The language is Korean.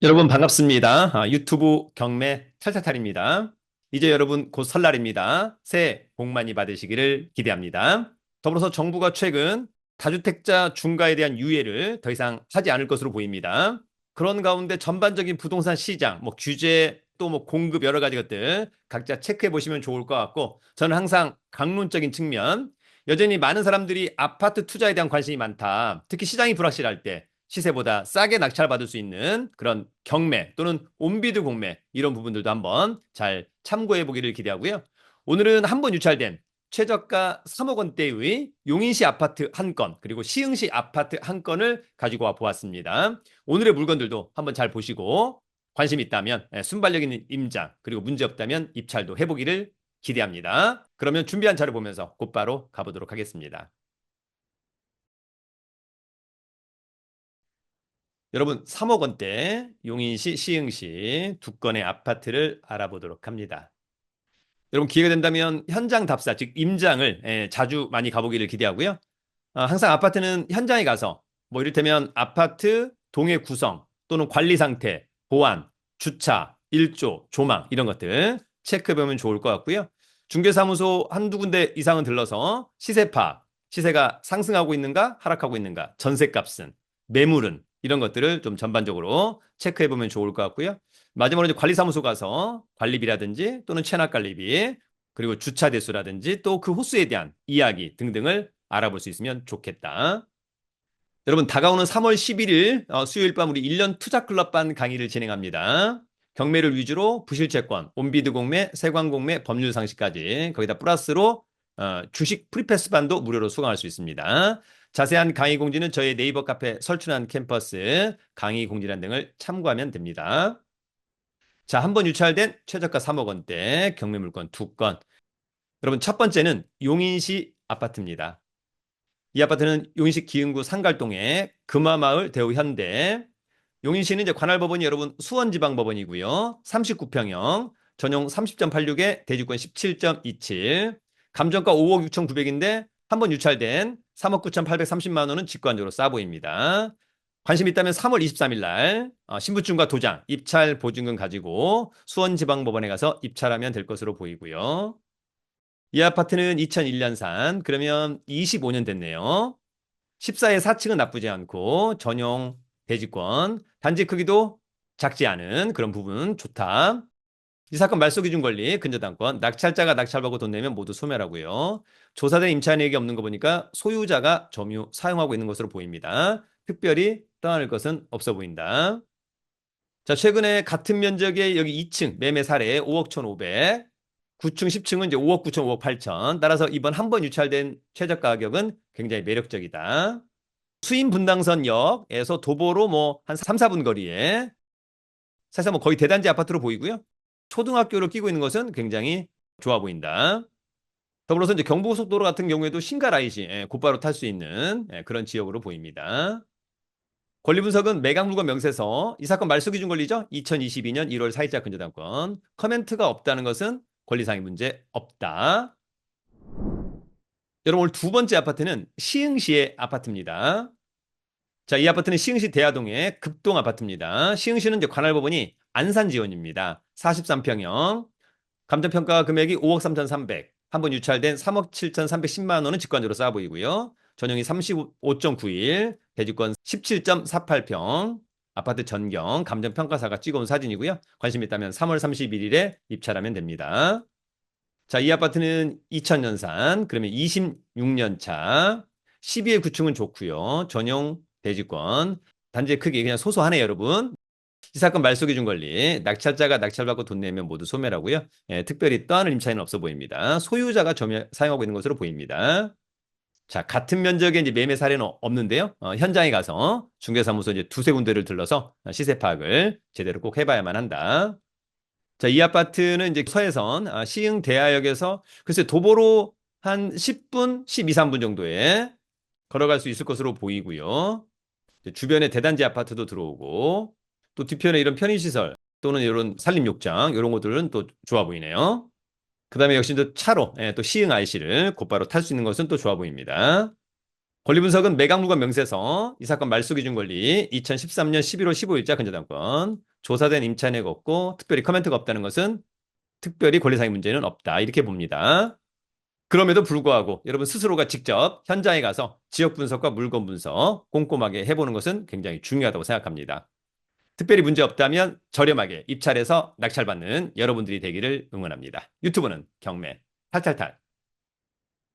여러분 반갑습니다. 유튜브 경매 탈탈탈입니다. 이제 여러분 곧 설날입니다. 새해 복 많이 받으시기를 기대합니다. 더불어서 정부가 최근 다주택자 중과에 대한 유예를 더 이상 하지 않을 것으로 보입니다. 그런 가운데 전반적인 부동산 시장, 규제, 또 공급 여러 가지 것들 각자 체크해 보시면 좋을 것 같고, 저는 항상 강론적인 측면, 여전히 많은 사람들이 아파트 투자에 대한 관심이 많다. 특히 시장이 불확실할 때 시세보다 싸게 낙찰받을 수 있는 그런 경매 또는 온비드 공매, 이런 부분들도 한번 잘 참고해 보기를 기대하고요. 오늘은 한번 유찰된 최저가 3억 원대의 용인시 아파트 한 건, 그리고 시흥시 아파트 한 건을 가지고 와 보았습니다. 오늘의 물건들도 한번 잘 보시고 관심 있다면 순발력 있는 임장, 그리고 문제 없다면 입찰도 해보기를 기대합니다. 그러면 준비한 차를 보면서 곧바로 가보도록 하겠습니다. 여러분, 3억 원대 용인시, 시흥시 두 건의 아파트를 알아보도록 합니다. 여러분, 기회가 된다면 현장 답사, 즉 임장을 자주 많이 가보기를 기대하고요. 항상 아파트는 현장에 가서 이를테면 아파트 동의 구성 또는 관리 상태, 보안, 주차, 일조, 조망, 이런 것들 체크해보면 좋을 것 같고요. 중개사무소 한두 군데 이상은 들러서 시세 파악, 시세가 상승하고 있는가 하락하고 있는가, 전세값은, 매물은, 이런 것들을 좀 전반적으로 체크해보면 좋을 것 같고요. 마지막으로 이제 관리사무소 가서 관리비라든지 또는 체납관리비, 그리고 주차 대수라든지 또 그 호수에 대한 이야기 등등을 알아볼 수 있으면 좋겠다. 여러분, 다가오는 3월 11일 수요일 밤 우리 1년 투자클럽반 강의를 진행합니다. 경매를 위주로 부실채권, 온비드 공매, 세관 공매, 법률 상식까지, 거기다 플러스로 주식 프리패스반도 무료로 수강할 수 있습니다. 자세한 강의 공지는 저희 네이버 카페 설춘한 캠퍼스 강의 공지란 등을 참고하면 됩니다. 자, 한번 유찰된 최저가 3억 원대 경매 물건 2건. 여러분, 첫 번째는 용인시 아파트입니다. 이 아파트는 용인시 기흥구 상갈동의 금화마을 대우현대. 용인시는 이제 관할법원이 여러분 수원지방법원이고요. 39평형, 전용 30.86에 대지권 17.27, 감정가 5억 6,900인데 한번 유찰된 3억 9,830만 원은 직관적으로 싸 보입니다. 관심 있다면 3월 23일 날 신분증과 도장, 입찰 보증금 가지고 수원지방법원에 가서 입찰하면 될 것으로 보이고요. 이 아파트는 2001년산, 그러면 25년 됐네요. 14에 4층은 나쁘지 않고 전용 대지권, 단지 크기도 작지 않은 그런 부분 좋다. 이 사건 말소기준 권리, 근저당권, 낙찰자가 낙찰받고 돈 내면 모두 소멸하고요. 조사된 임차 내역이 없는 거 보니까 소유자가 점유 사용하고 있는 것으로 보입니다. 특별히 떠날 것은 없어 보인다. 자, 최근에 같은 면적의 여기 2층 매매 사례 5억 1,500, 9층, 10층은 이제 5억 9천, 5억 8천. 따라서 이번 한 번 유찰된 최저가 가격은 굉장히 매력적이다. 수인 분당선역에서 도보로 한 3, 4분 거리에 사실 거의 대단지 아파트로 보이고요. 초등학교를 끼고 있는 것은 굉장히 좋아 보인다. 더불어서 이제 경부고속도로 같은 경우에도 신가라이시 곧바로 탈 수 있는 그런 지역으로 보입니다. 권리 분석은 매각물건 명세서, 이 사건 말소 기준 권리죠. 2022년 1월 4일자 근저당권. 커멘트가 없다는 것은 권리상의 문제 없다. 여러분, 오늘 두 번째 아파트는 시흥시의 아파트입니다. 자, 이 아파트는 시흥시 대하동의 급동 아파트입니다. 시흥시는 이제 관할법원이 안산 지원입니다. 43평형, 감정평가 금액이 5억 3,300, 한번 유찰된 3억 7,310만 원은 직관적으로 싸 보이고요. 전용이 35.91, 대지권 17.48평, 아파트 전경, 감정평가사가 찍어온 사진이고요. 관심 있다면 3월 31일에 입찰하면 됩니다. 자, 이 아파트는 2000년산, 그러면 26년 차, 12의 구층은 좋고요. 전용 대지권, 단지의 크기 그냥 소소하네요, 여러분. 이 사건 말소 기준 권리, 낙찰자가 낙찰받고 돈 내면 모두 소멸하고요. 특별히 떠안을 임차인은 없어 보입니다. 소유자가 사용하고 있는 것으로 보입니다. 자, 같은 면적의 이제 매매 사례는 없는데요. 현장에 가서 중개사무소 이제 두세 군데를 들러서 시세 파악을 제대로 꼭 해봐야만 한다. 자, 이 아파트는 이제 서해선 시흥 대하역에서 글쎄 도보로 한 10분, 12, 3분 정도에 걸어갈 수 있을 것으로 보이고요. 주변에 대단지 아파트도 들어오고 또 뒤편에 이런 편의시설 또는 이런 산림욕장 이런 것들은 또 좋아 보이네요. 그 다음에 역시 또 차로 또 시흥 IC를 곧바로 탈 수 있는 것은 또 좋아 보입니다. 권리 분석은 매각물건 명세서, 이 사건 말소 기준 권리 2013년 11월 15일자 근저당권, 조사된 임차인이 없고 특별히 커멘트가 없다는 것은 특별히 권리상의 문제는 없다. 이렇게 봅니다. 그럼에도 불구하고 여러분 스스로가 직접 현장에 가서 지역 분석과 물건 분석 꼼꼼하게 해보는 것은 굉장히 중요하다고 생각합니다. 특별히 문제 없다면 저렴하게 입찰해서 낙찰받는 여러분들이 되기를 응원합니다. 유튜브는 경매 탈탈탈.